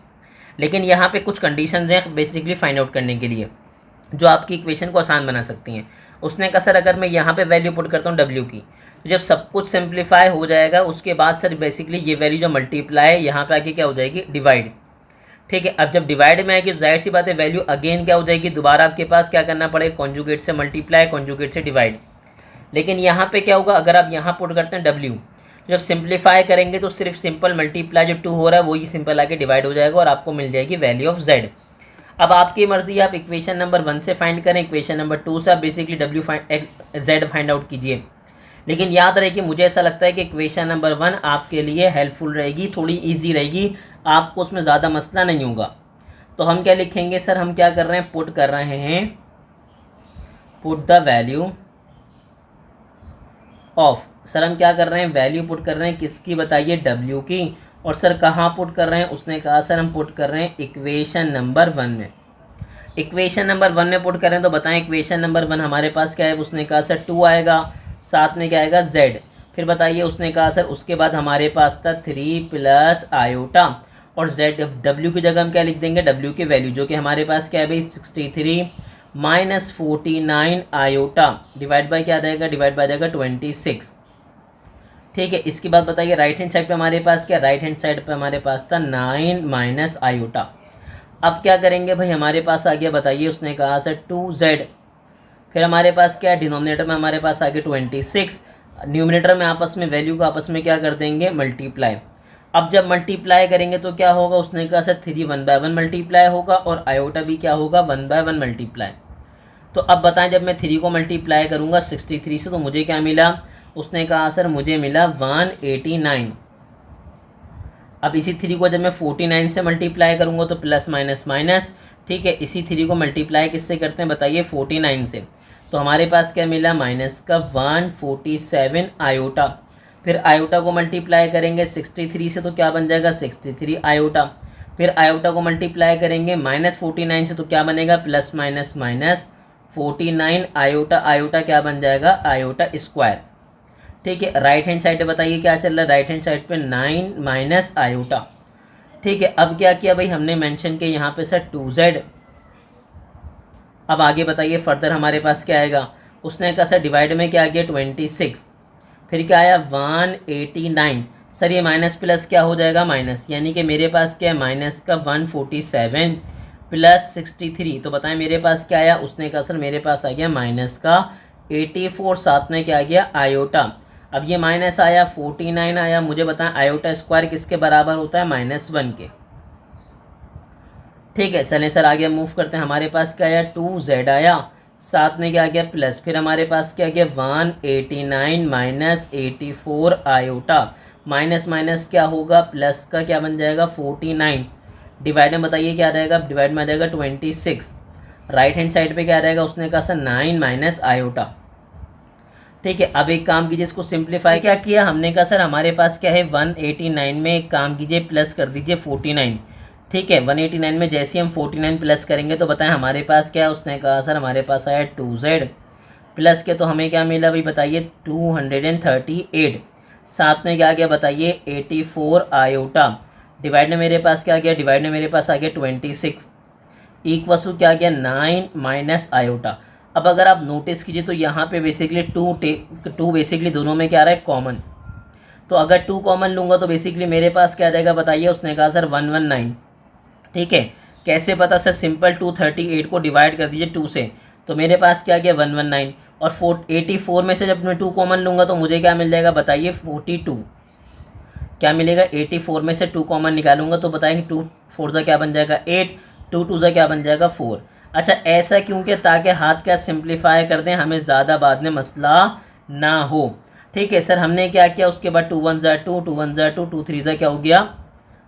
S1: लेकिन यहाँ पे कुछ कंडीशंस हैं बेसिकली फाइंड आउट करने के लिए जो आपकी इक्वेशन को आसान बना सकती हैं। उसने कहा सर अगर मैं यहाँ पे वैल्यू पुट करता हूँ डब्ल्यू की, तो जब सब कुछ सिंप्लीफाई हो जाएगा उसके बाद सर बेसिकली ये वैल्यू जो मल्टीप्लाई है यहाँ पे आके क्या हो जाएगी डिवाइड। ठीक है, अब जब डिवाइड में आएगी तो जाहिर सी बात है वैल्यू अगेन क्या हो जाएगी, दोबारा आपके पास क्या करना पड़ेगा कॉन्जुगेट से मल्टीप्लाई कॉन्जुगेट से डिवाइड। लेकिन यहाँ पे क्या होगा अगर आप यहाँ पुट करते हैं डब्ल्यू, जब सिंप्लीफाई करेंगे तो सिर्फ सिंपल मल्टीप्लाई जो 2 हो रहा है वही सिंपल आके डिवाइड हो जाएगा और आपको मिल जाएगी वैल्यू ऑफ जेड। अब आपकी मर्जी, आप इक्वेशन नंबर 1 से फाइंड करें, इक्वेशन नंबर 2 से आप बेसिकली जेड फाइंड आउट कीजिए। लेकिन याद रहे कि मुझे ऐसा लगता है कि इक्वेशन नंबर 1 आपके लिए हेल्पफुल रहेगी, थोड़ी ईजी रहेगी, आपको उसमें ज़्यादा मसला नहीं होगा। तो हम क्या लिखेंगे सर, हम क्या कर रहे हैं पुट कर रहे हैं put the value of, sir हम क्या कर रहे हैं वैल्यू पुट कर रहे हैं किसकी बताइए डब्ल्यू की। और सर कहाँ पुट कर रहे हैं, उसने कहा सर हम पुट कर रहे हैं इक्वेशन नंबर 1 में। इक्वेशन नंबर 1 में पुट करें तो बताएं इक्वेशन नंबर 1 हमारे पास क्या है, उसने कहा सर 2 आएगा, साथ में क्या आएगा z। फिर बताइए उसने कहा सर उसके बाद हमारे पास था 3 प्लस आयोटा और z, w की जगह हम क्या लिख देंगे w की वैल्यू जो कि हमारे पास क्या है भाई 63 माइनस 49 आयोटा डिवाइड बाई क्या आ जाएगा, डिवाइड बाई जाएगा 26। ठीक है, इसके बाद बताइए राइट हैंड साइड पे हमारे पास क्या, राइट हैंड साइड पे हमारे पास था 9 माइनस आयोटा। अब क्या करेंगे भाई, हमारे पास आ गया बताइए उसने कहा सर 2z, फिर हमारे पास क्या डिनोमिनेटर में हमारे पास आ गया 26, न्यूमिनेटर में आपस में वैल्यू को आपस में क्या कर देंगे मल्टीप्लाई। अब जब मल्टीप्लाई करेंगे तो क्या होगा, उसने कहा सर 3 1/1 मल्टीप्लाई होगा और आयोटा भी क्या होगा 1/1 मल्टीप्लाई। तो अब बताएं जब मैं 3 को मल्टीप्लाई करूँगा 63 से तो मुझे क्या मिला, उसने कहा सर मुझे मिला 189। अब इसी 3 को जब मैं 49 से मल्टीप्लाई करूँगा तो प्लस माइनस माइनस। ठीक है, इसी 3 को मल्टीप्लाई किससे करते हैं बताइए 49 से, तो हमारे पास क्या मिला माइनस का 147 आयोटा। फिर आयोटा को मल्टीप्लाई करेंगे 63 से तो क्या बन जाएगा 63 आयोटा। फिर आयोटा को मल्टीप्लाई करेंगे -49 से तो क्या बनेगा plus minus minus 49 iota, iota क्या बन जाएगा आयोटा स्क्वायर। ठीक है, राइट हैंड साइड पे बताइए क्या चल रहा है, राइट हैंड साइड पे 9 माइनस आयोटा। ठीक है, अब क्या किया भाई हमने मेंशन किया यहाँ पे सर 2z। अब आगे बताइए फर्दर हमारे पास क्या आएगा, उसने कहा सर डिवाइड में क्या आ गया 26, फिर क्या आया 189। सर ये माइनस प्लस क्या हो जाएगा माइनस, यानी कि मेरे पास क्या है माइनस का 147 +63। तो बताएं मेरे पास क्या आया, उसने कहा सर मेरे पास आ गया माइनस का 84, साथ में क्या आ गया आयोटा। अब ये माइनस आया 49 आया, मुझे बताएं आयोटा स्क्वायर किसके बराबर होता है, -1 के। ठीक है चलें सर आगे मूव करते हैं। हमारे पास क्या आया 2z आया, साथ में क्या आ गया प्लस, फिर हमारे पास क्या आ गया 189 माइनस 84 आयोटा, माइनस माइनस क्या होगा प्लस का क्या बन जाएगा 49, डिवाइड में बताइए क्या आ जाएगा, डिवाइड में आ जाएगा 26, राइट हैंड साइड पे क्या रहेगा, उसने कहा सर 9 माइनस आयोटा। ठीक है अब एक काम कीजिए, इसको सिंप्लीफाई क्या किया हमने, कहा सर हमारे पास क्या है 189 में एक काम कीजिए प्लस कर दीजिए 49। ठीक है 189 में जैसे हम 49 प्लस करेंगे तो बताएं हमारे पास क्या है, उसने कहा सर हमारे पास आया 2z प्लस के, तो हमें क्या मिला भाई बताइए 238, साथ में क्या आ गया बताइए 84 आयोटा, डिवाइड में मेरे पास क्या आ गया, डिवाइड में मेरे पास आ गया 26, इक्वस टू क्या आ गया 9 माइनस आयोटा। अब अगर आप नोटिस कीजिए तो यहाँ पे बेसिकली टू बेसिकली दोनों में क्या आ रहा है कॉमन, तो अगर 2 कॉमन लूँगा तो बेसिकली मेरे पास क्या आ जाएगा बताइए, उसने कहा सर 119। ठीक है कैसे पता सर, सिंपल 238 को डिवाइड कर दीजिए 2 से, तो मेरे पास क्या आ गया 119, और 84 में से जब मैं 2 कॉमन लूँगा तो मुझे क्या मिल जाएगा बताइए 42, क्या मिलेगा 84 में से 2 कॉमन निकालूंगा तो बताएंगे 2 4 ज़ा क्या बन जाएगा 8, 2 2 ज़ा क्या बन जाएगा 4। अच्छा ऐसा क्योंकि ताकि हाथ क्या सिंप्लीफाई कर दें, हमें ज़्यादा बाद में मसला ना हो। ठीक है सर हमने क्या किया, उसके बाद 2 1 ज़ा 2, 2 1 ज़ा 2, 2 3 ज़ा क्या हो गया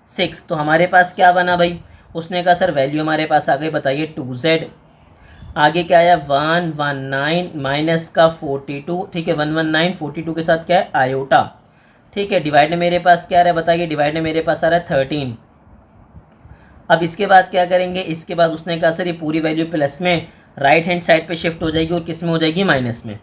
S1: 6, तो हमारे पास क्या बना भाई, उसने कहा सर वैल्यू हमारे पास आ गई बताइए 2z, आगे क्या आया 119 माइनस का 42। ठीक है 119 42 के साथ क्या है आयोटा। ठीक है डिवाइड में मेरे पास क्या आ रहा है बताइए, डिवाइड में मेरे पास आ रहा है 13। अब इसके बाद क्या करेंगे, इसके बाद उसने कहा सर ये पूरी वैल्यू प्लस में राइट हैंड साइड पे शिफ्ट हो जाएगी और किस में हो जाएगी माइनस में,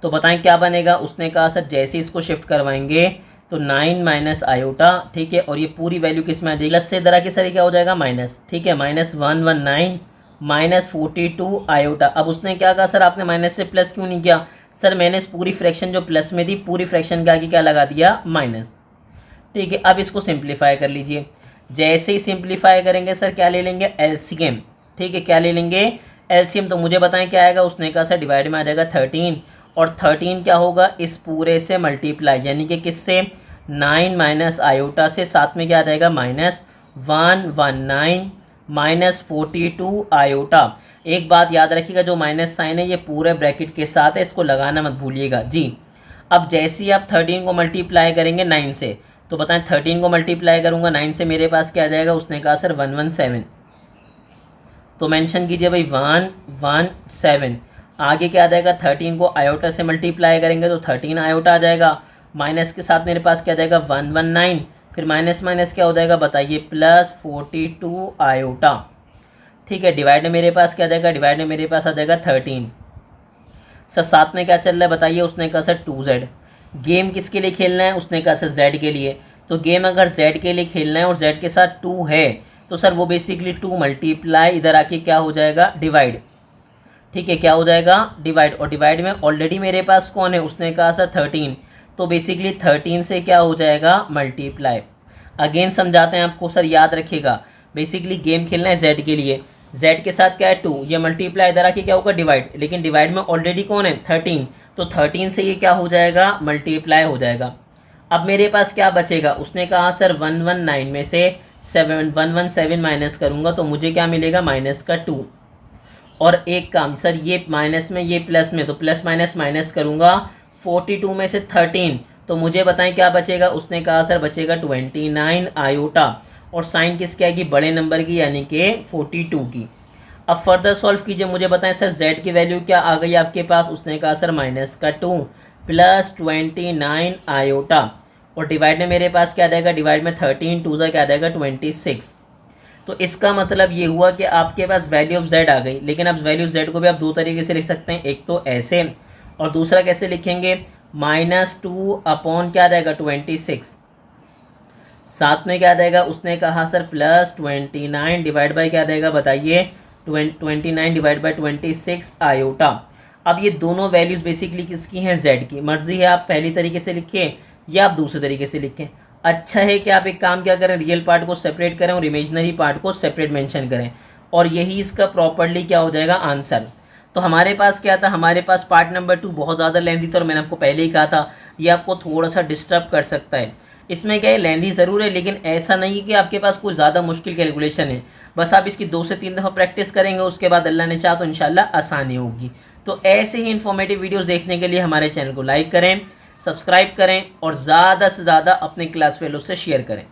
S1: तो बताएं क्या बनेगा, उसने कहा सर जैसे ही इसको शिफ्ट करवाएंगे तो 9 माइनस आयोटा। ठीक है और ये पूरी वैल्यू किस में आ जाएगी, प्लस से इधर आके सर क्या हो जाएगा माइनस। ठीक है -119 माइनस 42 आयोटा। अब उसने क्या कहा सर आपने माइनस से प्लस क्यों नहीं किया, सर मैंने इस पूरी फ्रैक्शन जो प्लस में थी पूरी फ्रैक्शन के आगे क्या लगा दिया माइनस। ठीक है अब इसको सिंप्लीफाई कर लीजिए, जैसे ही सिंप्लीफाई करेंगे सर क्या ले लेंगे एलसीएम। ठीक है क्या ले लेंगे एलसीएम, तो मुझे बताएं क्या आएगा, उसने कहा सर डिवाइड में आ जाएगा 13, और 13 क्या होगा इस पूरे से मल्टीप्लाई, यानी कि किससे 9 माइनस आयोटा से, साथ में क्या आ जाएगा -119 माइनस 42 आयोटा। एक बात याद रखिएगा जो माइनस साइन है ये पूरे ब्रैकेट के साथ है, इसको लगाना मत भूलिएगा जी। अब जैसे ही आप 13 को मल्टीप्लाई करेंगे 9 से, तो बताएं 13 को मल्टीप्लाई करूंगा 9 से मेरे पास क्या आ जाएगा, उसने कहा सर 117, तो मेंशन कीजिए भाई 117। आगे क्या आ जाएगा 13 को आयोटा से मल्टीप्लाई करेंगे तो 13 आयोटा आ जाएगा, माइनस के साथ मेरे पास क्या आ जाएगा 119, फिर माइनस माइनस क्या हो जाएगा बताइए +42 आयोटा। ठीक है डिवाइड में मेरे पास क्या आ जाएगा, डिवाइड में मेरे पास आ जाएगा 13। सर साथ में क्या चल रहा है बताइए, उसने कहा सर 2z। गेम किसके लिए खेलना है, उसने कहा सर z के लिए, तो गेम अगर z के लिए खेलना है और z के साथ 2 है तो सर वो बेसिकली 2 मल्टीप्लाई इधर आके क्या हो जाएगा डिवाइड। ठीक है क्या हो जाएगा डिवाइड, और डिवाइड में ऑलरेडी मेरे पास कौन है, उसने कहा सर 13, तो बेसिकली 13 से क्या हो जाएगा मल्टीप्लाई। अगेन समझाते हैं आपको, सर याद रखिएगा बेसिकली गेम खेलना है z के लिए, z के साथ क्या है 2, ये मल्टीप्लाई इधर आके क्या होगा डिवाइड, लेकिन डिवाइड में ऑलरेडी कौन है 13, तो 13 से ये क्या हो जाएगा मल्टीप्लाई हो जाएगा। अब मेरे पास क्या बचेगा, उसने कहा सर 119 में से 117 माइनस करूँगा तो मुझे क्या मिलेगा माइनस का 2, और एक काम सर ये माइनस में ये प्लस में, तो प्लस माइनस माइनस करूँगा 42 में से 13, तो मुझे बताएं क्या बचेगा, उसने कहा सर बचेगा 29 आयोटा, और साइन किसकी आएगी बड़े नंबर की यानी कि 42 की। अब फर्दर सॉल्व कीजिए, मुझे बताएं सर z की वैल्यू क्या आ गई आपके पास, उसने कहा सर -2 प्लस 29 आयोटा, और डिवाइड में मेरे पास क्या आ जाएगा, डिवाइड में 13 2 क्या आ जाएगा 26। तो इसका मतलब ये हुआ कि आपके पास वैल्यू ऑफ z आ गई, लेकिन अब वैल्यू z को भी आप दो तरीके से लिख सकते हैं, एक तो ऐसे और दूसरा कैसे लिखेंगे -2 अपॉन क्या आ जाएगा 26, साथ में क्या आ जाएगा, उसने कहा सर +29 डिवाइड बाई क्या आ जाएगा बताइए 29 डिवाइड बाई 26 आयोटा। अब ये दोनों वैल्यूज़ बेसिकली किसकी हैं z की, मर्जी है आप पहली तरीके से लिखें या आप दूसरे तरीके से लिखें। अच्छा है कि आप एक काम क्या करें, रियल पार्ट को सेपरेट करें और इमेजनरी पार्ट को सेपरेट मेंशन करें, और यही इसका प्रॉपरली क्या हो जाएगा आंसर। तो हमारे पास क्या था, हमारे पास पार्ट नंबर 2 बहुत ज़्यादा लेंथी था और मैंने आपको पहले ही कहा था ये आपको थोड़ा सा डिस्टर्ब कर सकता है। इसमें क्या है, लेंथी ज़रूर है लेकिन ऐसा नहीं है कि आपके पास कोई ज़्यादा मुश्किल कैलकुलेशन है। बस आप इसकी 2 से 3 दफ़ा प्रैक्टिस करेंगे, उसके बाद अल्लाह ने चाहा तो इंशाल्लाह आसानी होगी। तो ऐसे ही इन्फॉर्मेटिव वीडियोस देखने के लिए हमारे चैनल को लाइक करें, सब्सक्राइब करें और ज़्यादा से ज़्यादा अपने क्लास फेलो से शेयर करें।